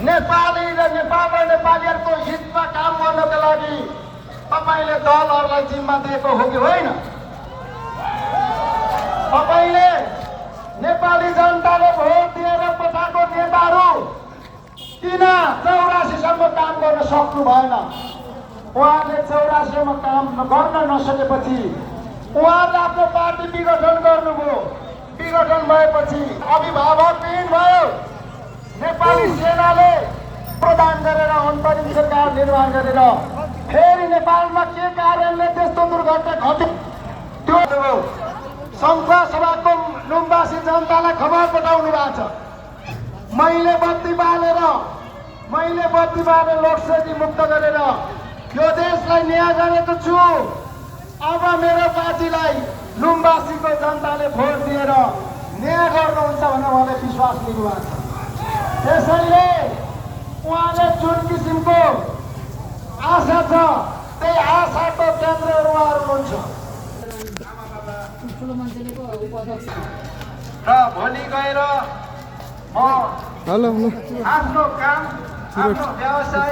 नेपाली र नेपालीहरूको हितमा काम गर्नको लागि तपाईले दलहरूलाई जिम्मा दिएको हो कि होइन? तपाईले नेपाली जनताले भोट दिएर पठाएको नेताहरू किन 84 सम्म काम गर्न सक्नु भएन? उहाँले 84 मा काम गर्न नसकेपछि उहाँले आफ्नो पार्टी विघटन गर्नुभयो। विघटन भएपछि अभिभावकविहीन भयो। नेपाली सेनाले प्रदान गरेर अन्तरिम सरकार निर्माण गरेर फेरि नेपालमा के कारणले त्यस्तो दुर्घटना घट्यो त्यो संघ सभाको लुम्बासी जनतालाई खबर पठाउनु भएको छ। मैले बत्ती बालेर लोकसेवी मुक्त गरेर यो देशलाई न्याय गरेको छु। अब मेरो पार्टीलाई लुम्बासीको जनताले भोट दिएर न्याय गर्नुहुन्छ भनेर उहाँले विश्वास लिनुभएको छ। त्यसैले उहाँले जुन किसिमको आशा छ त्यही आशाको केन्द्रहरू उहाँहरू हुन्छ र भोलि गएर म आफ्नो काम आफ्नो व्यवसाय